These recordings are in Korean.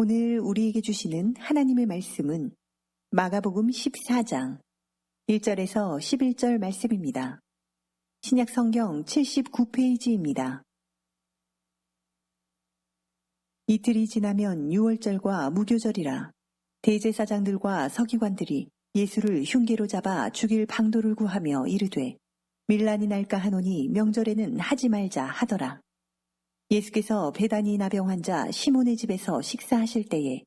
오늘 우리에게 주시는 하나님의 말씀은 마가복음 14장 1절에서 11절 말씀입니다. 신약 성경 79페이지입니다. 이틀이 지나면 유월절과 무교절이라 대제사장들과 서기관들이 예수를 흉계로 잡아 죽일 방도를 구하며 이르되 밀란이 날까 하노니 명절에는 하지 말자 하더라. 예수께서 베다니 나병 환자 시몬의 집에서 식사하실 때에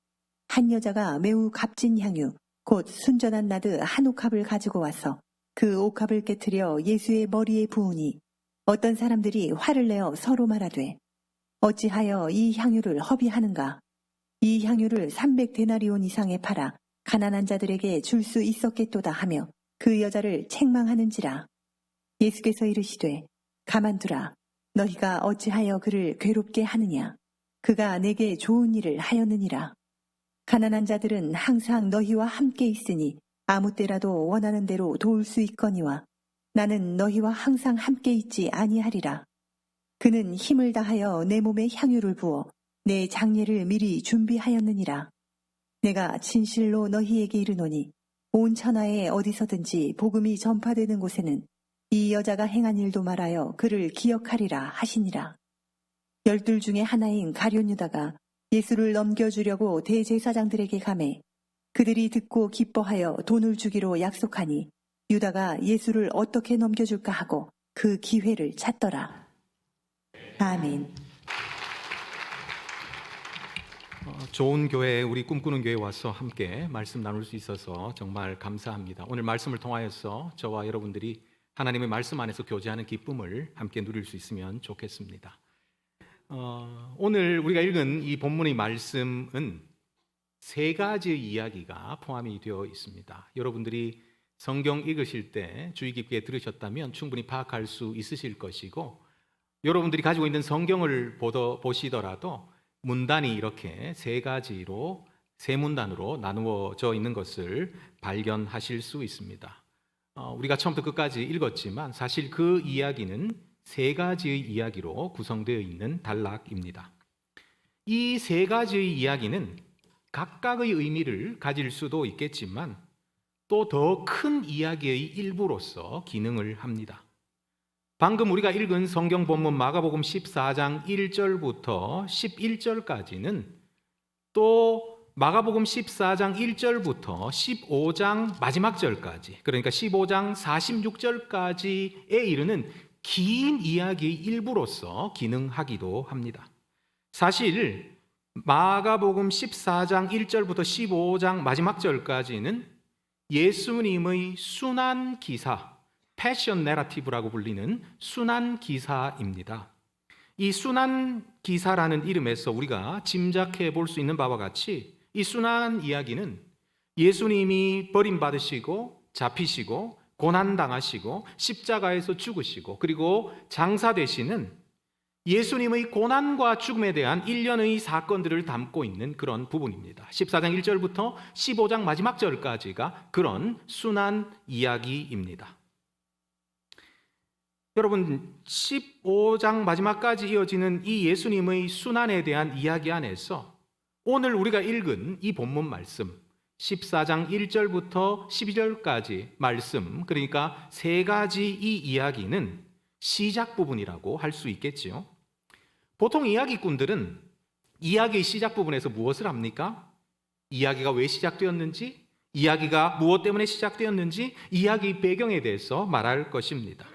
한 여자가 매우 값진 향유 곧 순전한 나드 한 옥합을 가지고 와서 그 옥합을 깨트려 예수의 머리에 부으니 어떤 사람들이 화를 내어 서로 말하되 어찌하여 이 향유를 허비하는가? 이 향유를 300데나리온 이상에 팔아 가난한 자들에게 줄 수 있었겠도다 하며 그 여자를 책망하는지라. 예수께서 이르시되 가만두라. 너희가 어찌하여 그를 괴롭게 하느냐? 그가 내게 좋은 일을 하였느니라. 가난한 자들은 항상 너희와 함께 있으니 아무 때라도 원하는 대로 도울 수 있거니와 나는 너희와 항상 함께 있지 아니하리라. 그는 힘을 다하여 내 몸에 향유를 부어 내 장례를 미리 준비하였느니라. 내가 진실로 너희에게 이르노니 온 천하에 어디서든지 복음이 전파되는 곳에는 이 여자가 행한 일도 말하여 그를 기억하리라 하시니라. 12 중에 하나인 가룟 유다가 예수를 넘겨주려고 대제사장들에게 가매 그들이 듣고 기뻐하여 돈을 주기로 약속하니 유다가 예수를 어떻게 넘겨줄까 하고 그 기회를 찾더라. 아멘. 좋은 교회에 우리 꿈꾸는 교회에 와서 함께 말씀 나눌 수 있어서 정말 감사합니다. 오늘 말씀을 통하여서 저와 여러분들이 하나님의 말씀 안에서 교제하는 기쁨을 함께 누릴 수 있으면 좋겠습니다. 오늘 우리가 읽은 이 본문의 말씀은 세 가지의 이야기가 포함이 되어 있습니다. 여러분들이 성경 읽으실 때 주의 깊게 들으셨다면 충분히 파악할 수 있으실 것이고, 여러분들이 가지고 있는 성경을 보시더라도 문단이 이렇게 세 문단으로 나누어져 있는 것을 발견하실 수 있습니다. 우리가 처음부터 끝까지 읽었지만 사실 그 이야기는 세 가지의 이야기로 구성되어 있는 단락입니다. 이 세 가지의 이야기는 각각의 의미를 가질 수도 있겠지만 또 더 큰 이야기의 일부로서 기능을 합니다. 방금 우리가 읽은 성경 본문 마가복음 14장 1절부터 11절까지는 또 마가복음 14장 1절부터 15장 마지막 절까지, 그러니까 15장 46절까지에 이르는 긴 이야기의 일부로서 기능하기도 합니다. 사실 마가복음 14장 1절부터 15장 마지막 절까지는 예수님의 순환 기사, 패션 내러티브라고 불리는 순환 기사입니다. 이 순환 기사라는 이름에서 우리가 짐작해 볼 수 있는 바와 같이 이 순환 이야기는 예수님이 버림받으시고 잡히시고 고난당하시고 십자가에서 죽으시고 그리고 장사되시는 예수님의 고난과 죽음에 대한 일련의 사건들을 담고 있는 그런 부분입니다. 14장 1절부터 15장 마지막 절까지가 그런 순환 이야기입니다. 여러분, 15장 마지막까지 이어지는 이 예수님의 순환에 대한 이야기 안에서 오늘 우리가 읽은 이 본문 말씀 14장 1절부터 12절까지 말씀, 그러니까 세 가지 이 이야기는 시작 부분이라고 할 수 있겠지요. 보통 이야기꾼들은 이야기의 시작 부분에서 무엇을 합니까? 이야기가 왜 시작되었는지, 이야기가 무엇 때문에 시작되었는지, 이야기 배경에 대해서 말할 것입니다.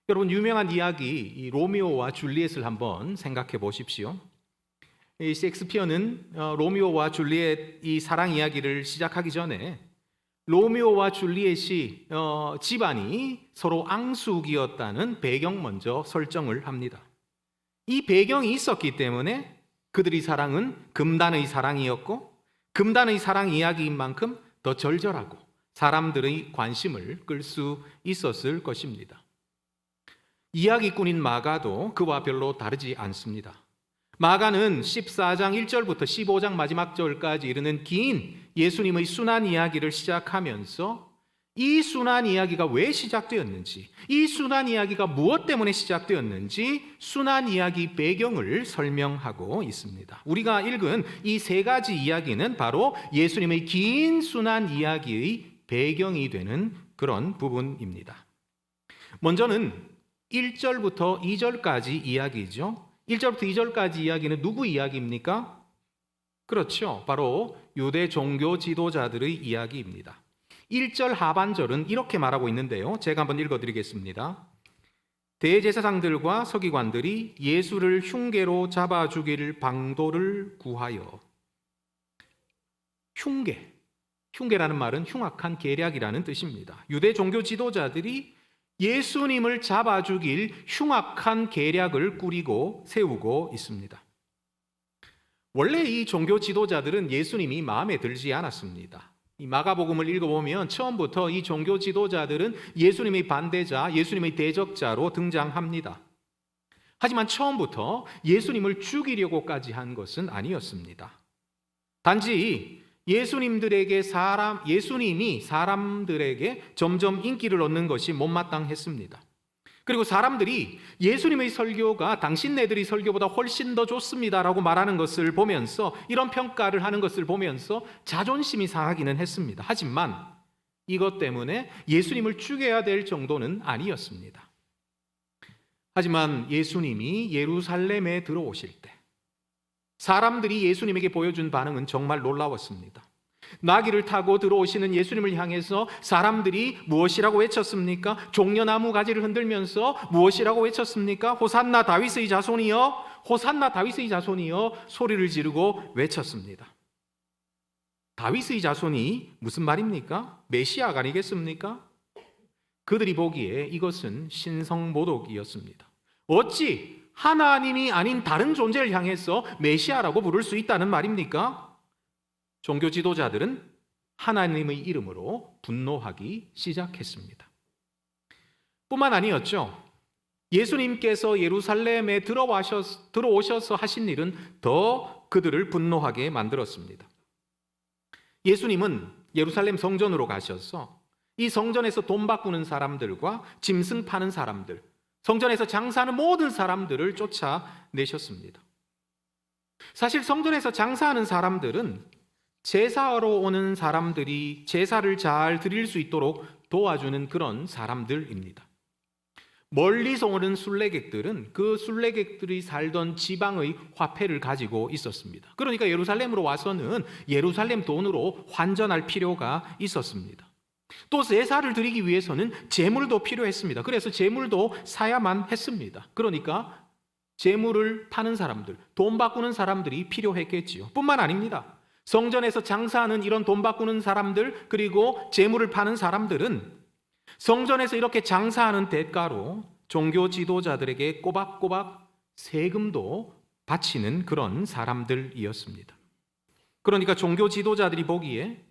여러분, 유명한 이야기 이 로미오와 줄리엣을 한번 생각해 보십시오. 이 셰익스피어는 로미오와 줄리엣 이 사랑 이야기를 시작하기 전에 로미오와 줄리엣이 집안이 서로 앙숙이었다는 배경 먼저 설정을 합니다. 이 배경이 있었기 때문에 그들의 사랑은 금단의 사랑이었고 금단의 사랑 이야기인 만큼 더 절절하고 사람들의 관심을 끌 수 있었을 것입니다. 이야기꾼인 마가도 그와 별로 다르지 않습니다. 마가는 14장 1절부터 15장 마지막 절까지 이르는 긴 예수님의 순환 이야기를 시작하면서 이 순환 이야기가 왜 시작되었는지, 이 순환 이야기가 무엇 때문에 시작되었는지 순환 이야기 배경을 설명하고 있습니다. 우리가 읽은 이 세 가지 이야기는 바로 예수님의 긴 순환 이야기의 배경이 되는 그런 부분입니다. 먼저는 1절부터 2절까지 이야기죠. 1절부터 2절까지 이야기는 누구 이야기입니까? 그렇죠. 바로 유대 종교 지도자들의 이야기입니다. 1절 하반절은 이렇게 말하고 있는데요. 제가 한번 읽어드리겠습니다. 대제사장들과 서기관들이 예수를 흉계로 잡아 죽일 방도를 구하여. 흉계라는 말은 흉악한 계략이라는 뜻입니다. 유대 종교 지도자들이 예수님을 잡아 죽일 흉악한 계략을 꾸리고 세우고 있습니다. 원래 이 종교 지도자들은 예수님이 마음에 들지 않았습니다. 이 마가복음을 읽어보면 처음부터 이 종교 지도자들은 예수님의 반대자, 예수님의 대적자로 등장합니다. 하지만 처음부터 예수님을 죽이려고까지 한 것은 아니었습니다. 단지 예수님이 사람들에게 점점 인기를 얻는 것이 못마땅했습니다. 그리고 사람들이 예수님의 설교가 당신네들의 설교보다 훨씬 더 좋습니다라고 말하는 것을 보면서, 이런 평가를 하는 것을 보면서 자존심이 상하기는 했습니다. 하지만 이것 때문에 예수님을 죽여야 될 정도는 아니었습니다. 하지만 예수님이 예루살렘에 들어오실 때 사람들이 예수님에게 보여준 반응은 정말 놀라웠습니다. 나귀를 타고 들어오시는 예수님을 향해서 사람들이 무엇이라고 외쳤습니까? 종려나무 가지를 흔들면서 무엇이라고 외쳤습니까? 호산나 다윗의 자손이여, 호산나 다윗의 자손이여 소리를 지르고 외쳤습니다. 다윗의 자손이 무슨 말입니까? 메시아가 아니겠습니까? 그들이 보기에 이것은 신성모독이었습니다. 어찌 하나님이 아닌 다른 존재를 향해서 메시아라고 부를 수 있다는 말입니까? 종교 지도자들은 하나님의 이름으로 분노하기 시작했습니다. 뿐만 아니었죠. 예수님께서 예루살렘에 들어오셔서 하신 일은 더 그들을 분노하게 만들었습니다. 예수님은 예루살렘 성전으로 가셔서 이 성전에서 돈 바꾸는 사람들과 짐승 파는 사람들, 성전에서 장사하는 모든 사람들을 쫓아내셨습니다. 사실 성전에서 장사하는 사람들은 제사하러 오는 사람들이 제사를 잘 드릴 수 있도록 도와주는 그런 사람들입니다. 멀리서 오는 순례객들은 그 순례객들이 살던 지방의 화폐를 가지고 있었습니다. 그러니까 예루살렘으로 와서는 예루살렘 돈으로 환전할 필요가 있었습니다. 또 제사를 드리기 위해서는 제물도 필요했습니다. 그래서 제물도 사야만 했습니다. 그러니까 제물을 파는 사람들, 돈 바꾸는 사람들이 필요했겠지요. 뿐만 아닙니다. 성전에서 장사하는 이런 돈 바꾸는 사람들, 그리고 제물을 파는 사람들은 성전에서 이렇게 장사하는 대가로 종교 지도자들에게 꼬박꼬박 세금도 바치는 그런 사람들이었습니다. 그러니까 종교 지도자들이 보기에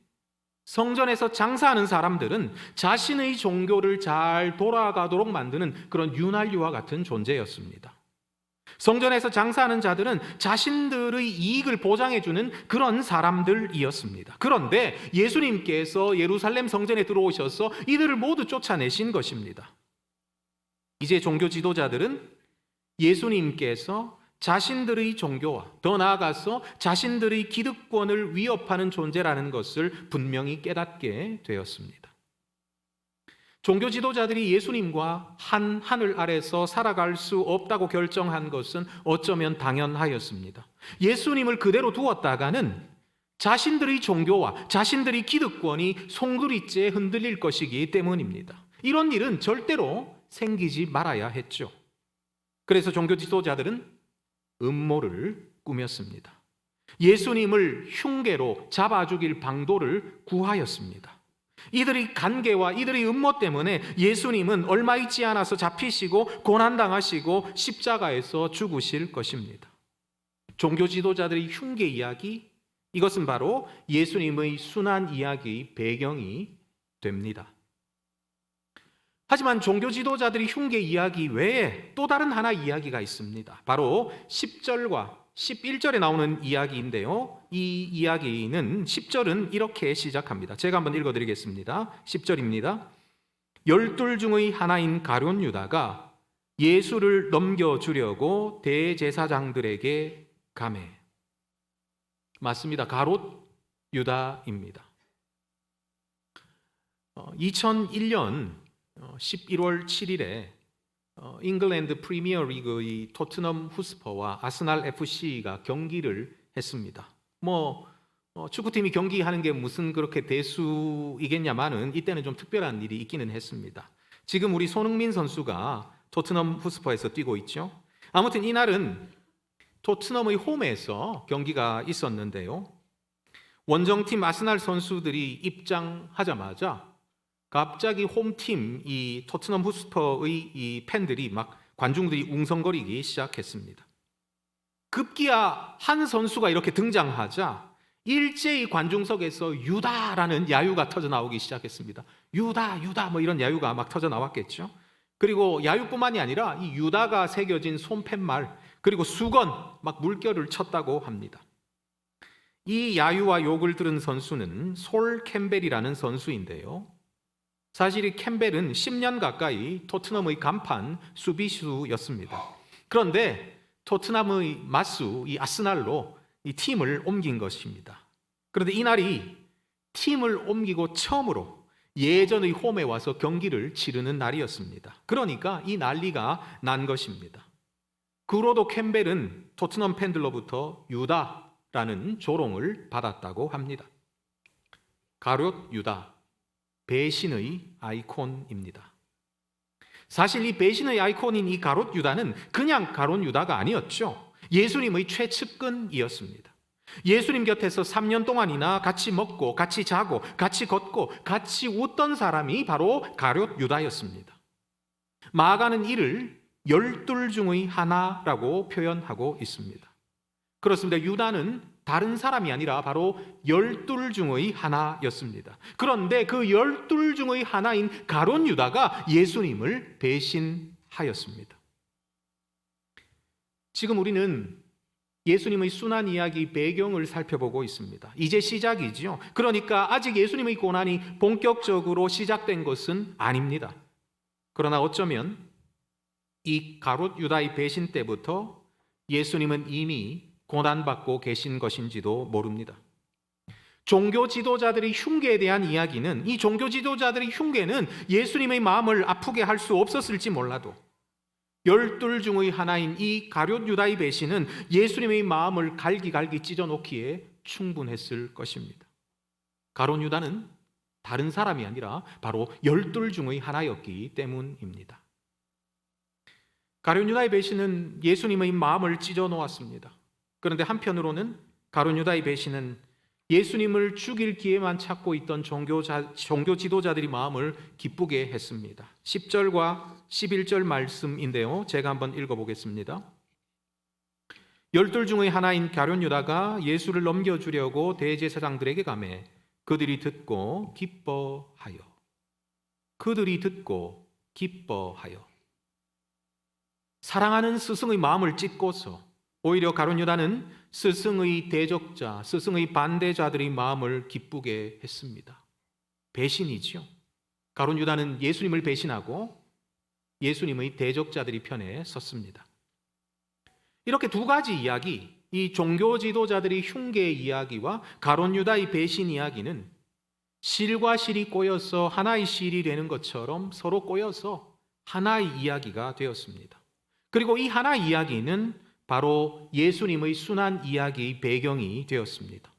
성전에서 장사하는 사람들은 자신의 종교를 잘 돌아가도록 만드는 그런 윤활유와 같은 존재였습니다. 성전에서 장사하는 자들은 자신들의 이익을 보장해주는 그런 사람들이었습니다. 그런데 예수님께서 예루살렘 성전에 들어오셔서 이들을 모두 쫓아내신 것입니다. 이제 종교 지도자들은 예수님께서 자신들의 종교와 더 나아가서 자신들의 기득권을 위협하는 존재라는 것을 분명히 깨닫게 되었습니다. 종교 지도자들이 예수님과 한 하늘 아래서 살아갈 수 없다고 결정한 것은 어쩌면 당연하였습니다. 예수님을 그대로 두었다가는 자신들의 종교와 자신들의 기득권이 송두리째 흔들릴 것이기 때문입니다. 이런 일은 절대로 생기지 말아야 했죠. 그래서 종교 지도자들은 음모를 꾸몄습니다. 예수님을 흉계로 잡아 죽일 방도를 구하였습니다. 이들의 간계와 이들의 음모 때문에 예수님은 얼마 있지 않아서 잡히시고 고난당하시고 십자가에서 죽으실 것입니다. 종교 지도자들의 흉계 이야기, 이것은 바로 예수님의 순환 이야기의 배경이 됩니다. 하지만 종교 지도자들의 흉계 이야기 외에 또 다른 하나 이야기가 있습니다. 바로 10절과 11절에 나오는 이야기인데요. 이 이야기는 10절은 이렇게 시작합니다. 제가 한번 읽어드리겠습니다. 10절입니다. 열둘 중의 하나인 가룟 유다가 예수를 넘겨주려고 대제사장들에게 가매. 맞습니다. 가롯 유다입니다. 2001년 11월 7일에 잉글랜드 프리미어 리그의 토트넘 후스퍼와 아스날 FC가 경기를 했습니다. 축구팀이 경기하는 게 무슨 그렇게 대수이겠냐마는 이때는 좀 특별한 일이 있기는 했습니다. 지금 우리 손흥민 선수가 토트넘 후스퍼에서 뛰고 있죠. 아무튼 이날은 토트넘의 홈에서 경기가 있었는데요. 원정팀 아스날 선수들이 입장하자마자 갑자기 홈팀 이 토트넘 후스퍼의 이 팬들이 막 관중들이 웅성거리기 시작했습니다. 급기야 한 선수가 이렇게 등장하자 일제히 관중석에서 유다라는 야유가 터져 나오기 시작했습니다. 유다, 유다 뭐 이런 야유가 막 터져 나왔겠죠. 그리고 야유뿐만이 아니라 이 유다가 새겨진 손팻말 그리고 수건 막 물결을 쳤다고 합니다. 이 야유와 욕을 들은 선수는 솔 캠벨이라는 선수인데요. 사실 이 캠벨은 10년 가까이 토트넘의 간판 수비수였습니다. 그런데 토트넘의 맞수 이 아스날로 이 팀을 옮긴 것입니다. 그런데 이날이 팀을 옮기고 처음으로 예전의 홈에 와서 경기를 치르는 날이었습니다. 그러니까 이 난리가 난 것입니다. 그 후로도 캠벨은 토트넘 팬들로부터 유다라는 조롱을 받았다고 합니다. 가룟 유다, 배신의 아이콘입니다. 사실 이 배신의 아이콘인 이 가룟 유다는 그냥 가룟 유다가 아니었죠. 예수님의 최측근이었습니다. 예수님 곁에서 3년 동안이나 같이 먹고 같이 자고 같이 걷고 같이 웃던 사람이 바로 가룟 유다였습니다. 마가는 이를 열둘 중의 하나라고 표현하고 있습니다. 그렇습니다. 유다는 다른 사람이 아니라 바로 열둘 중의 하나였습니다. 그런데 그 열둘 중의 하나인 가룟 유다가 예수님을 배신하였습니다. 지금 우리는 예수님의 순환 이야기 배경을 살펴보고 있습니다. 이제 시작이지요. 그러니까 아직 예수님의 고난이 본격적으로 시작된 것은 아닙니다. 그러나 어쩌면 이 가룟 유다의 배신 때부터 예수님은 이미 고난받고 계신 것인지도 모릅니다. 종교 지도자들의 흉계에 대한 이야기는 이 종교 지도자들의 흉계는 예수님의 마음을 아프게 할 수 없었을지 몰라도 열둘 중의 하나인 이 가룟 유다의 배신은 예수님의 마음을 갈기갈기 찢어놓기에 충분했을 것입니다. 가룟 유다는 다른 사람이 아니라 바로 열둘 중의 하나였기 때문입니다. 가룟 유다의 배신은 예수님의 마음을 찢어놓았습니다. 그런데 한편으로는 가룟 유다의 배신은 예수님을 죽일 기회만 찾고 있던 종교 지도자들이 마음을 기쁘게 했습니다. 10절과 11절 말씀인데요. 제가 한번 읽어보겠습니다. 열둘 중의 하나인 가룟 유다가 예수를 넘겨주려고 대제사장들에게 가매 그들이 듣고 기뻐하여. 사랑하는 스승의 마음을 찢고서 오히려 가룟 유다는 스승의 대적자, 스승의 반대자들의 마음을 기쁘게 했습니다. 배신이지요. 가룟 유다는 예수님을 배신하고 예수님의 대적자들이 편에 섰습니다. 이렇게 두 가지 이야기, 이 종교 지도자들의 흉계 이야기와 가룟 유다의 배신 이야기는 실과 실이 꼬여서 하나의 실이 되는 것처럼 서로 꼬여서 하나의 이야기가 되었습니다. 그리고 이 하나의 이야기는 바로 예수님의 순환 이야기의 배경이 되었습니다.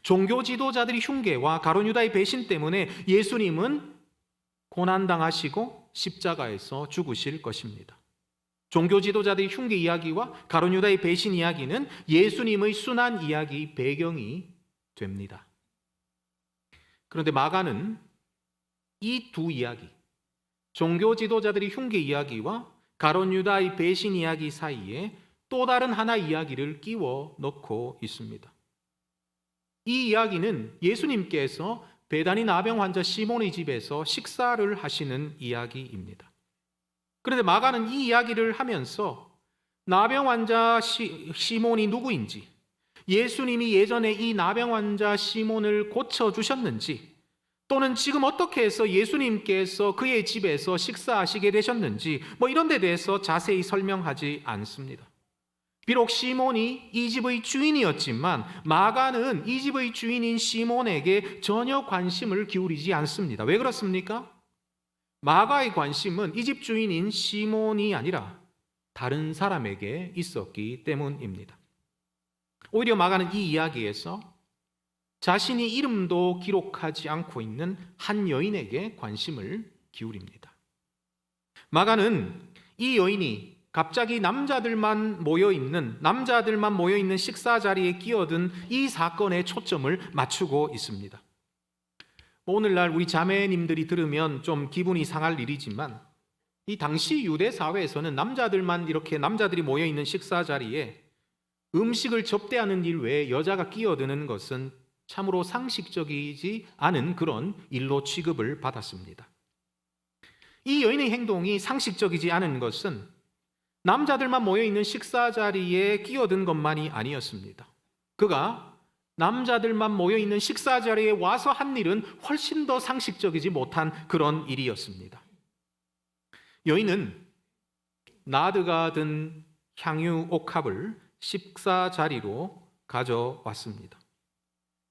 종교 지도자들의 흉계와 가룟 유다의 배신 때문에 예수님은 고난당하시고 십자가에서 죽으실 것입니다. 종교 지도자들의 흉계 이야기와 가룟 유다의 배신 이야기는 예수님의 순환 이야기의 배경이 됩니다. 그런데 마가는 이 두 이야기, 종교 지도자들의 흉계 이야기와 가룟 유다의 배신 이야기 사이에 또 다른 하나 이야기를 끼워 넣고 있습니다. 이 이야기는 예수님께서 베다니 나병 환자 시몬의 집에서 식사를 하시는 이야기입니다. 그런데 마가는 이 이야기를 하면서 나병 환자 시몬이 누구인지, 예수님이 예전에 이 나병 환자 시몬을 고쳐주셨는지, 또는 지금 어떻게 해서 예수님께서 그의 집에서 식사하시게 되셨는지 이런 데 대해서 자세히 설명하지 않습니다. 비록 시몬이 이 집의 주인이었지만 마가는 이 집의 주인인 시몬에게 전혀 관심을 기울이지 않습니다. 왜 그렇습니까? 마가의 관심은 이 집 주인인 시몬이 아니라 다른 사람에게 있었기 때문입니다. 오히려 마가는 이 이야기에서 자신이 이름도 기록하지 않고 있는 한 여인에게 관심을 기울입니다. 마가는 이 여인이 갑자기 남자들만 모여 있는 식사 자리에 끼어든 이 사건에 초점을 맞추고 있습니다. 오늘날 우리 자매님들이 들으면 좀 기분이 상할 일이지만 이 당시 유대 사회에서는 남자들이 모여 있는 식사 자리에 음식을 접대하는 일 외에 여자가 끼어드는 것은 참으로 상식적이지 않은 그런 일로 취급을 받았습니다. 이 여인의 행동이 상식적이지 않은 것은 남자들만 모여 있는 식사 자리에 끼어든 것만이 아니었습니다. 그가 남자들만 모여 있는 식사 자리에 와서 한 일은 훨씬 더 상식적이지 못한 그런 일이었습니다. 여인은 나드가 든 향유 옥합을 식사 자리로 가져왔습니다.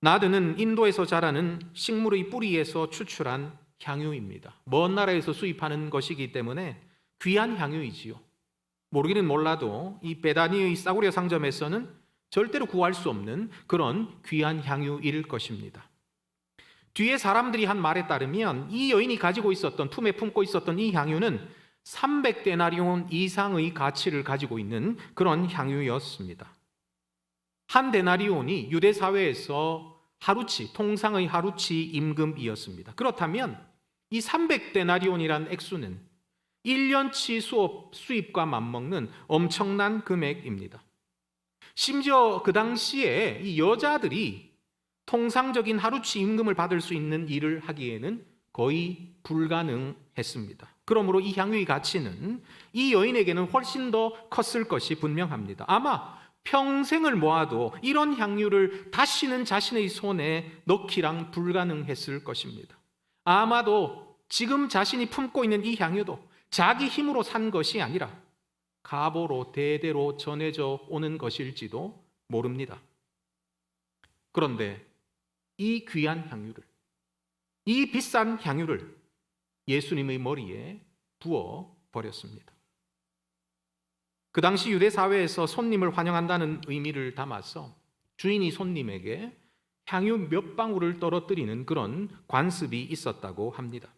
나드는 인도에서 자라는 식물의 뿌리에서 추출한 향유입니다. 먼 나라에서 수입하는 것이기 때문에 귀한 향유이지요. 모르기는 몰라도 이 베다니의 싸구려 상점에서는 절대로 구할 수 없는 그런 귀한 향유일 것입니다. 뒤에 사람들이 한 말에 따르면 이 여인이 가지고 있었던, 품에 품고 있었던 이 향유는 300데나리온 이상의 가치를 가지고 있는 그런 향유였습니다. 한 데나리온이 유대 사회에서 통상의 하루치 임금이었습니다. 그렇다면 이 300데나리온이라는 액수는 1년치 수입과 맞먹는 엄청난 금액입니다. 심지어 그 당시에 이 여자들이 통상적인 하루치 임금을 받을 수 있는 일을 하기에는 거의 불가능했습니다. 그러므로 이 향유의 가치는 이 여인에게는 훨씬 더 컸을 것이 분명합니다. 아마 평생을 모아도 이런 향유를 다시는 자신의 손에 넣기랑 불가능했을 것입니다. 아마도 지금 자신이 품고 있는 이 향유도 자기 힘으로 산 것이 아니라 가보로 대대로 전해져 오는 것일지도 모릅니다. 그런데 이 귀한 향유를, 이 비싼 향유를 예수님의 머리에 부어 버렸습니다. 그 당시 유대 사회에서 손님을 환영한다는 의미를 담아서 주인이 손님에게 향유 몇 방울을 떨어뜨리는 그런 관습이 있었다고 합니다.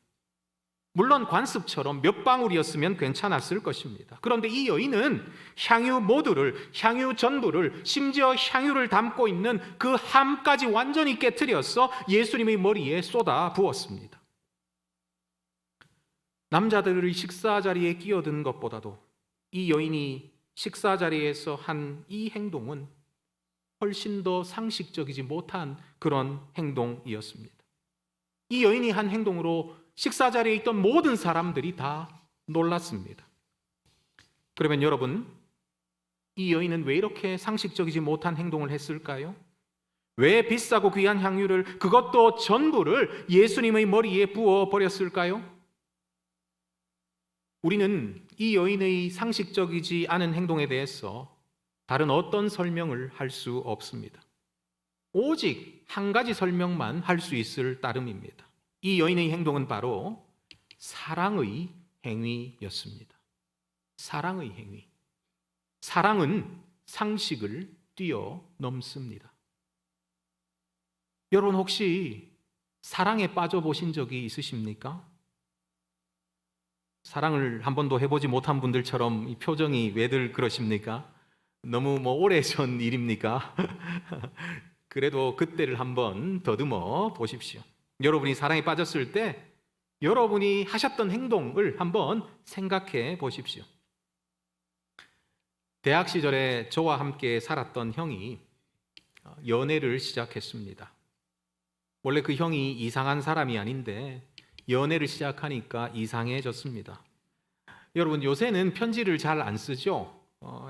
물론 관습처럼 몇 방울이었으면 괜찮았을 것입니다. 그런데 이 여인은 향유 전부를, 심지어 향유를 담고 있는 그 함까지 완전히 깨트려서 예수님의 머리에 쏟아 부었습니다. 남자들의 식사 자리에 끼어든 것보다도 이 여인이 식사 자리에서 한 이 행동은 훨씬 더 상식적이지 못한 그런 행동이었습니다. 이 여인이 한 행동으로 식사 자리에 있던 모든 사람들이 다 놀랐습니다. 그러면 여러분, 이 여인은 왜 이렇게 상식적이지 못한 행동을 했을까요? 왜 비싸고 귀한 향유를, 그것도 전부를 예수님의 머리에 부어 버렸을까요? 우리는 이 여인의 상식적이지 않은 행동에 대해서 다른 어떤 설명을 할 수 없습니다. 오직 한 가지 설명만 할 수 있을 따름입니다. 이 여인의 행동은 바로 사랑의 행위였습니다. 사랑의 행위. 사랑은 상식을 뛰어넘습니다. 여러분 혹시 사랑에 빠져보신 적이 있으십니까? 사랑을 한 번도 해보지 못한 분들처럼 이 표정이 왜들 그러십니까? 너무 오래전 일입니까? 그래도 그때를 한번 더듬어 보십시오. 여러분이 사랑에 빠졌을 때 여러분이 하셨던 행동을 한번 생각해 보십시오. 대학 시절에 저와 함께 살았던 형이 연애를 시작했습니다. 원래 그 형이 이상한 사람이 아닌데 연애를 시작하니까 이상해졌습니다. 여러분 요새는 편지를 잘 안 쓰죠?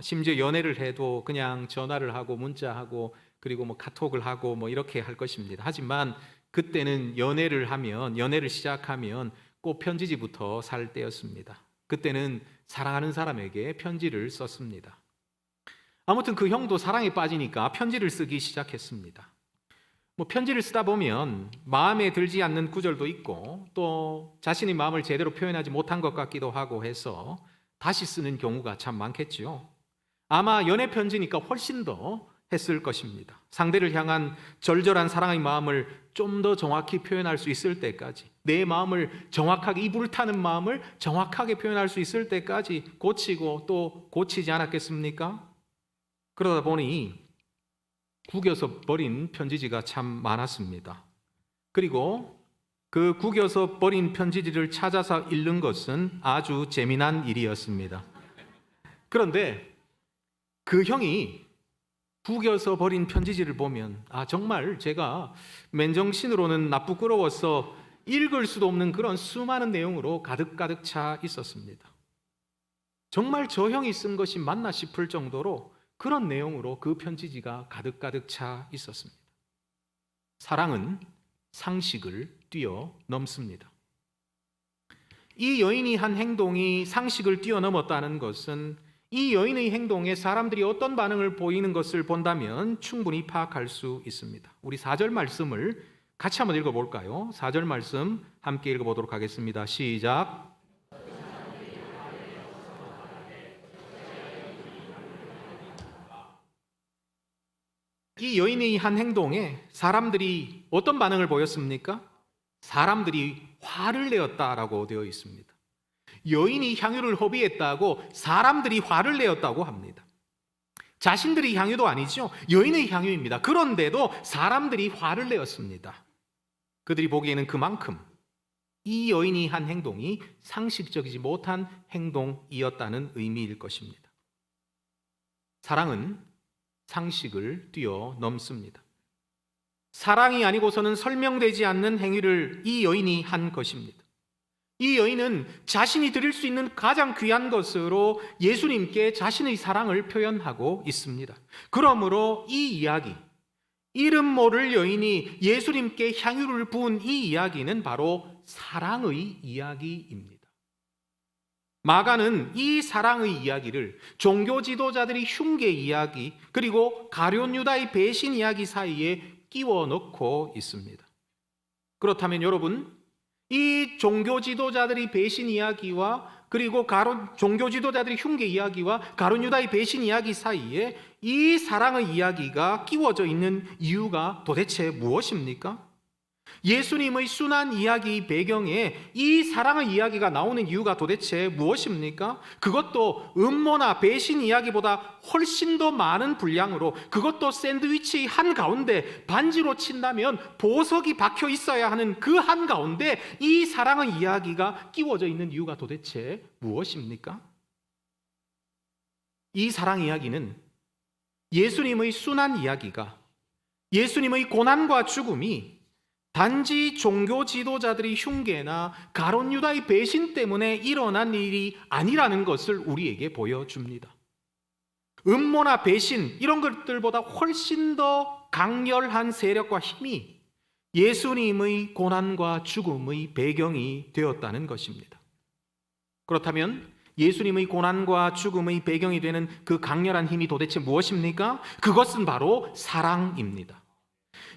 심지어 연애를 해도 그냥 전화를 하고 문자하고 그리고 뭐 카톡을 하고 뭐 이렇게 할 것입니다. 하지만 그때는 연애를 시작하면 꼭 편지지부터 살 때였습니다. 그때는 사랑하는 사람에게 편지를 썼습니다. 아무튼 그 형도 사랑에 빠지니까 편지를 쓰기 시작했습니다. 뭐 편지를 쓰다 보면 마음에 들지 않는 구절도 있고 또 자신의 마음을 제대로 표현하지 못한 것 같기도 하고 해서 다시 쓰는 경우가 참 많겠지요. 아마 연애 편지니까 훨씬 더 했을 것입니다. 상대를 향한 절절한 사랑의 마음을 좀 더 정확히 표현할 수 있을 때까지, 내 마음을 정확하게, 이 불타는 마음을 정확하게 표현할 수 있을 때까지 고치고 또 고치지 않았겠습니까? 그러다 보니 구겨서 버린 편지지가 참 많았습니다. 그리고 그 구겨서 버린 편지지를 찾아서 읽는 것은 아주 재미난 일이었습니다. 그런데 그 형이 구겨서 버린 편지지를 보면 정말 제가 맨정신으로는 나쁘끄러워서 읽을 수도 없는 그런 수많은 내용으로 가득가득 차 있었습니다. 정말 저 형이 쓴 것이 맞나 싶을 정도로 그런 내용으로 그 편지지가 가득가득 차 있었습니다. 사랑은 상식을 뛰어넘습니다. 이 여인이 한 행동이 상식을 뛰어넘었다는 것은 이 여인의 행동에 사람들이 어떤 반응을 보이는 것을 본다면 충분히 파악할 수 있습니다. 우리 4절 말씀을 같이 한번 읽어볼까요? 4절 말씀 함께 읽어보도록 하겠습니다. 시작. 이 여인의 한 행동에 사람들이 어떤 반응을 보였습니까? 사람들이 화를 내었다라고 되어 있습니다. 여인이 향유를 허비했다고 사람들이 화를 내었다고 합니다. 자신들의 향유도 아니죠. 여인의 향유입니다. 그런데도 사람들이 화를 내었습니다. 그들이 보기에는 그만큼 이 여인이 한 행동이 상식적이지 못한 행동이었다는 의미일 것입니다. 사랑은 상식을 뛰어넘습니다. 사랑이 아니고서는 설명되지 않는 행위를 이 여인이 한 것입니다. 이 여인은 자신이 드릴 수 있는 가장 귀한 것으로 예수님께 자신의 사랑을 표현하고 있습니다. 그러므로 이 이야기, 이름 모를 여인이 예수님께 향유를 부은 이 이야기는 바로 사랑의 이야기입니다. 마가는 이 사랑의 이야기를 종교 지도자들의 흉계 이야기 그리고 가룟 유다의 배신 이야기 사이에 끼워 넣고 있습니다. 그렇다면 여러분, 이 종교 지도자들의 배신 이야기와 그리고 종교 지도자들의 흉계 이야기와 가룟 유다의 배신 이야기 사이에 이 사랑의 이야기가 끼워져 있는 이유가 도대체 무엇입니까? 예수님의 순환 이야기 배경에 이 사랑의 이야기가 나오는 이유가 도대체 무엇입니까? 그것도 음모나 배신 이야기보다 훨씬 더 많은 분량으로, 그것도 샌드위치 한가운데 반지로 친다면 보석이 박혀 있어야 하는 그 한가운데 이 사랑의 이야기가 끼워져 있는 이유가 도대체 무엇입니까? 이 사랑 이야기는 예수님의 순환 이야기가, 예수님의 고난과 죽음이 단지 종교 지도자들의 흉계나 가룟 유다의 배신 때문에 일어난 일이 아니라는 것을 우리에게 보여줍니다. 음모나 배신 이런 것들보다 훨씬 더 강렬한 세력과 힘이 예수님의 고난과 죽음의 배경이 되었다는 것입니다. 그렇다면 예수님의 고난과 죽음의 배경이 되는 그 강렬한 힘이 도대체 무엇입니까? 그것은 바로 사랑입니다.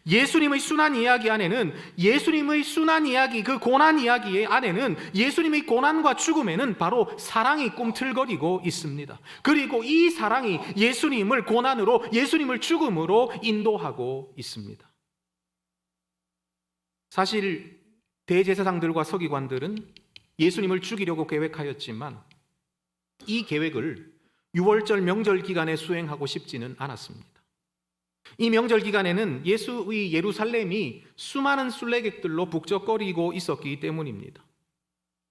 예수님의 순환 이야기 안에는, 예수님의 순환 이야기, 그 고난 이야기 안에는, 예수님의 고난과 죽음에는 바로 사랑이 꿈틀거리고 있습니다. 그리고 이 사랑이 예수님을 고난으로, 예수님을 죽음으로 인도하고 있습니다. 사실 대제사장들과 서기관들은 예수님을 죽이려고 계획하였지만 이 계획을 유월절 명절 기간에 수행하고 싶지는 않았습니다. 이 명절 기간에는 예수의 예루살렘이 수많은 순례객들로 북적거리고 있었기 때문입니다.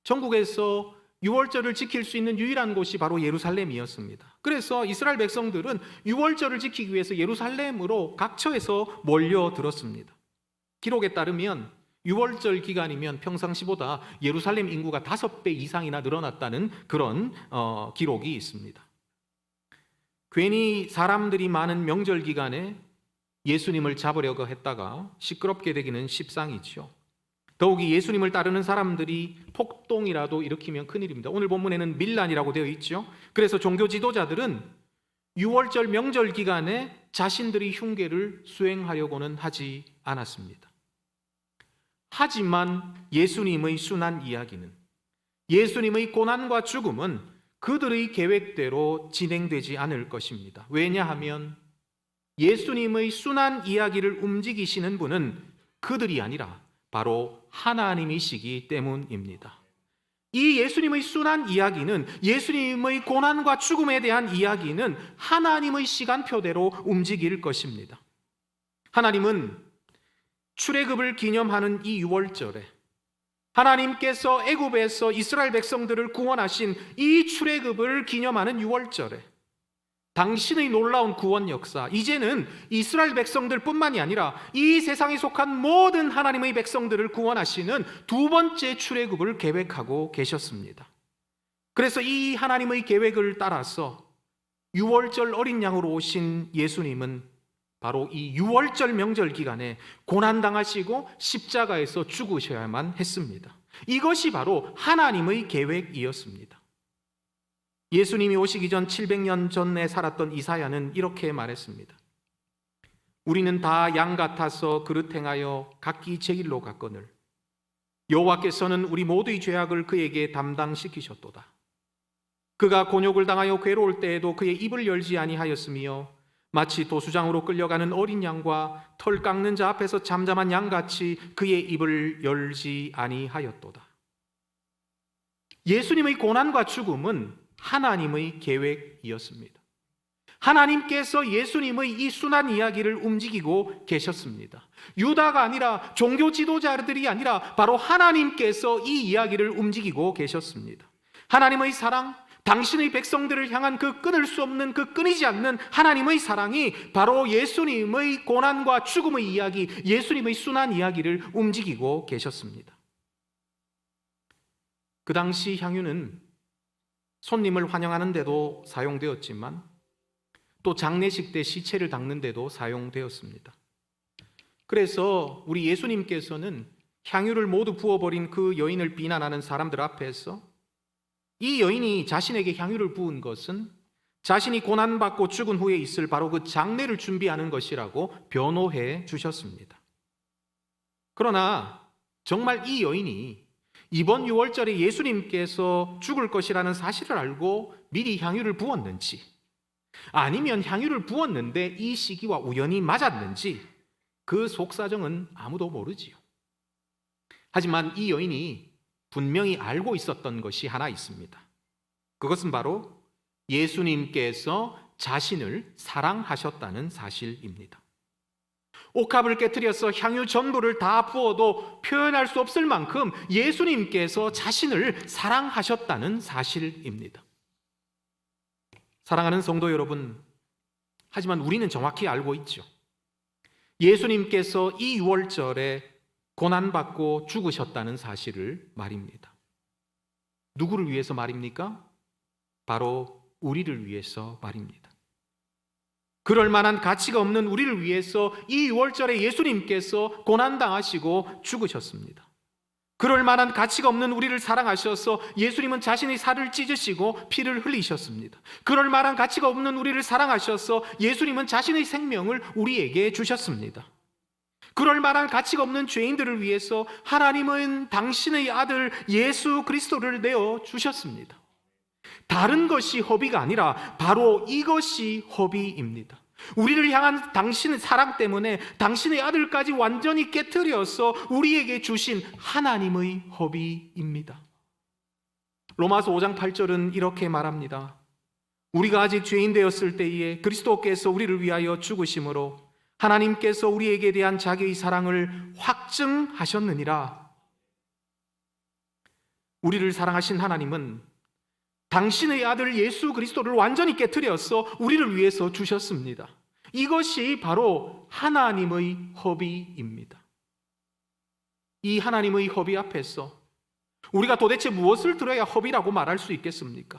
전국에서 유월절을 지킬 수 있는 유일한 곳이 바로 예루살렘이었습니다. 그래서 이스라엘 백성들은 유월절을 지키기 위해서 예루살렘으로 각처에서 몰려들었습니다. 기록에 따르면 유월절 기간이면 평상시보다 예루살렘 인구가 5배 이상이나 늘어났다는 그런 기록이 있습니다. 괜히 사람들이 많은 명절 기간에 예수님을 잡으려고 했다가 시끄럽게 되기는 십상이죠. 더욱이 예수님을 따르는 사람들이 폭동이라도 일으키면 큰일입니다. 오늘 본문에는 밀란이라고 되어 있죠. 그래서 종교 지도자들은 6월절 명절 기간에 자신들이 흉계를 수행하려고는 하지 않았습니다. 하지만 예수님의 순환 이야기는, 예수님의 고난과 죽음은 그들의 계획대로 진행되지 않을 것입니다. 왜냐하면 예수님의 순환 이야기를 움직이시는 분은 그들이 아니라 바로 하나님이시기 때문입니다. 이 예수님의 순환 이야기는, 예수님의 고난과 죽음에 대한 이야기는 하나님의 시간표대로 움직일 것입니다. 하나님은 출애굽을 기념하는 이 6월절에 하나님께서 애굽에서 이스라엘 백성들을 구원하신 이 출애굽을 기념하는 6월절에 당신의 놀라운 구원 역사, 이제는 이스라엘 백성들뿐만이 아니라 이 세상에 속한 모든 하나님의 백성들을 구원하시는 두 번째 출애굽을 계획하고 계셨습니다. 그래서 이 하나님의 계획을 따라서 6월절 어린 양으로 오신 예수님은 바로 이 6월절 명절 기간에 고난당하시고 십자가에서 죽으셔야만 했습니다. 이것이 바로 하나님의 계획이었습니다. 예수님이 오시기 전 700년 전에 살았던 이사야는 이렇게 말했습니다. 우리는 다 양 같아서 그릇 행하여 각기 제 길로 갔거늘 여호와께서는 우리 모두의 죄악을 그에게 담당시키셨도다. 그가 곤욕을 당하여 괴로울 때에도 그의 입을 열지 아니하였으며 마치 도수장으로 끌려가는 어린 양과 털 깎는 자 앞에서 잠잠한 양같이 그의 입을 열지 아니하였도다. 예수님의 고난과 죽음은 하나님의 계획이었습니다. 하나님께서 예수님의 이 순환 이야기를 움직이고 계셨습니다. 유다가 아니라, 종교 지도자들이 아니라 바로 하나님께서 이 이야기를 움직이고 계셨습니다. 하나님의 사랑, 당신의 백성들을 향한 그 끊을 수 없는, 그 끊이지 않는 하나님의 사랑이 바로 예수님의 고난과 죽음의 이야기, 예수님의 순환 이야기를 움직이고 계셨습니다. 그 당시 향유는 손님을 환영하는 데도 사용되었지만 또 장례식 때 시체를 닦는 데도 사용되었습니다. 그래서 우리 예수님께서는 향유를 모두 부어버린 그 여인을 비난하는 사람들 앞에서 이 여인이 자신에게 향유를 부은 것은 자신이 고난받고 죽은 후에 있을 바로 그 장례를 준비하는 것이라고 변호해 주셨습니다. 그러나 정말 이 여인이 이번 6월절에 예수님께서 죽을 것이라는 사실을 알고 미리 향유를 부었는지, 아니면 향유를 부었는데 이 시기와 우연히 맞았는지 그 속사정은 아무도 모르지요. 하지만 이 여인이 분명히 알고 있었던 것이 하나 있습니다. 그것은 바로 예수님께서 자신을 사랑하셨다는 사실입니다. 옥합을 깨트려서 향유 전부를 다 부어도 표현할 수 없을 만큼 예수님께서 자신을 사랑하셨다는 사실입니다. 사랑하는 성도 여러분, 하지만 우리는 정확히 알고 있죠. 예수님께서 이 6월절에 고난받고 죽으셨다는 사실을 말입니다. 누구를 위해서 말입니까? 바로 우리를 위해서 말입니다. 그럴 만한 가치가 없는 우리를 위해서 이 6월절에 예수님께서 고난당하시고 죽으셨습니다. 그럴 만한 가치가 없는 우리를 사랑하셔서 예수님은 자신의 살을 찢으시고 피를 흘리셨습니다. 그럴 만한 가치가 없는 우리를 사랑하셔서 예수님은 자신의 생명을 우리에게 주셨습니다. 그럴 만한 가치가 없는 죄인들을 위해서 하나님은 당신의 아들 예수 그리스도를 내어 주셨습니다. 다른 것이 허비가 아니라 바로 이것이 허비입니다. 우리를 향한 당신의 사랑 때문에 당신의 아들까지 완전히 깨트려서 우리에게 주신 하나님의 허비입니다. 로마서 5장 8절은 이렇게 말합니다. 우리가 아직 죄인 되었을 때에 그리스도께서 우리를 위하여 죽으심으로 하나님께서 우리에게 대한 자기의 사랑을 확증하셨느니라. 우리를 사랑하신 하나님은 당신의 아들 예수 그리스도를 완전히 깨트려서 우리를 위해서 주셨습니다. 이것이 바로 하나님의 허비입니다. 이 하나님의 허비 앞에서 우리가 도대체 무엇을 들어야 허비라고 말할 수 있겠습니까?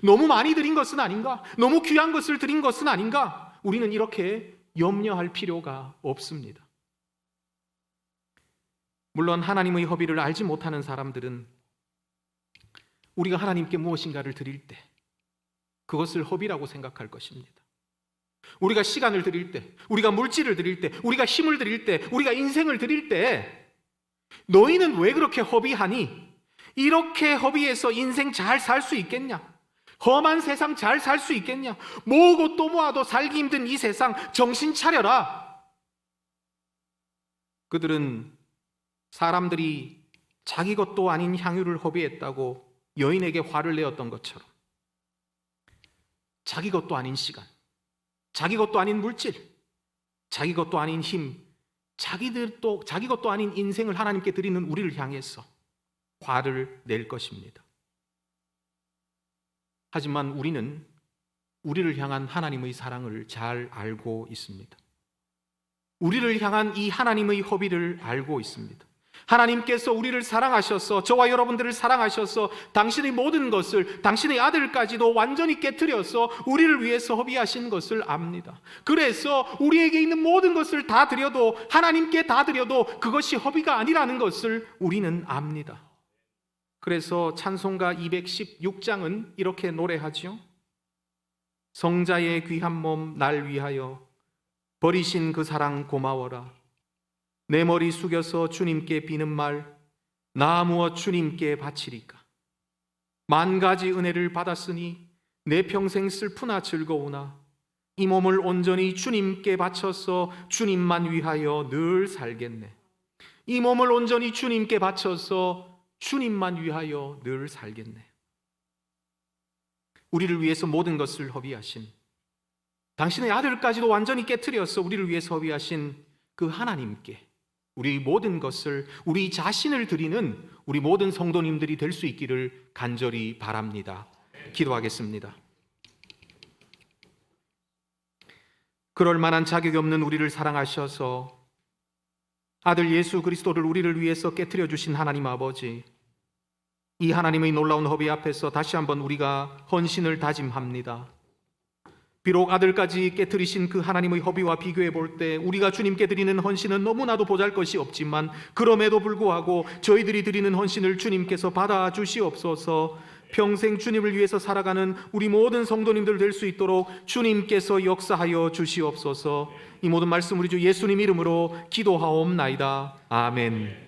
너무 많이 드린 것은 아닌가? 너무 귀한 것을 드린 것은 아닌가? 우리는 이렇게 염려할 필요가 없습니다. 물론 하나님의 허비를 알지 못하는 사람들은 우리가 하나님께 무엇인가를 드릴 때 그것을 허비라고 생각할 것입니다. 우리가 시간을 드릴 때, 우리가 물질을 드릴 때, 우리가 힘을 드릴 때, 우리가 인생을 드릴 때 너희는 왜 그렇게 허비하니? 이렇게 허비해서 인생 잘 살 수 있겠냐? 험한 세상 잘 살 수 있겠냐? 모으고 또 모아도 살기 힘든 이 세상 정신 차려라. 그들은 사람들이 자기 것도 아닌 향유를 허비했다고 여인에게 화를 내었던 것처럼 자기 것도 아닌 시간, 자기 것도 아닌 물질, 자기 것도 아닌 힘, 자기 것도 아닌 인생을 하나님께 드리는 우리를 향해서 화를 낼 것입니다. 하지만 우리는 우리를 향한 하나님의 사랑을 잘 알고 있습니다. 우리를 향한 이 하나님의 허비를 알고 있습니다. 하나님께서 우리를 사랑하셔서, 저와 여러분들을 사랑하셔서 당신의 모든 것을, 당신의 아들까지도 완전히 깨트려서 우리를 위해서 허비하신 것을 압니다. 그래서 우리에게 있는 모든 것을 다 드려도, 하나님께 다 드려도 그것이 허비가 아니라는 것을 우리는 압니다. 그래서 찬송가 216장은 이렇게 노래하죠. 성자의 귀한 몸 날 위하여 버리신 그 사랑 고마워라. 내 머리 숙여서 주님께 비는 말, 나 무엇 주님께 바치리까. 만 가지 은혜를 받았으니 내 평생 슬프나 즐거우나 이 몸을 온전히 주님께 바쳐서 주님만 위하여 늘 살겠네. 이 몸을 온전히 주님께 바쳐서 주님만 위하여 늘 살겠네. 우리를 위해서 모든 것을 허비하신, 당신의 아들까지도 완전히 깨트려서 우리를 위해서 허비하신 그 하나님께 우리 모든 것을, 우리 자신을 드리는 우리 모든 성도님들이 될 수 있기를 간절히 바랍니다. 기도하겠습니다. 그럴 만한 자격이 없는 우리를 사랑하셔서 아들 예수 그리스도를 우리를 위해서 깨트려 주신 하나님 아버지, 이 하나님의 놀라운 허비 앞에서 다시 한번 우리가 헌신을 다짐합니다. 비록 아들까지 깨트리신 그 하나님의 허비와 비교해 볼 때 우리가 주님께 드리는 헌신은 너무나도 보잘것이 없지만, 그럼에도 불구하고 저희들이 드리는 헌신을 주님께서 받아주시옵소서. 평생 주님을 위해서 살아가는 우리 모든 성도님들 될 수 있도록 주님께서 역사하여 주시옵소서. 이 모든 말씀 우리 주 예수님 이름으로 기도하옵나이다. 아멘.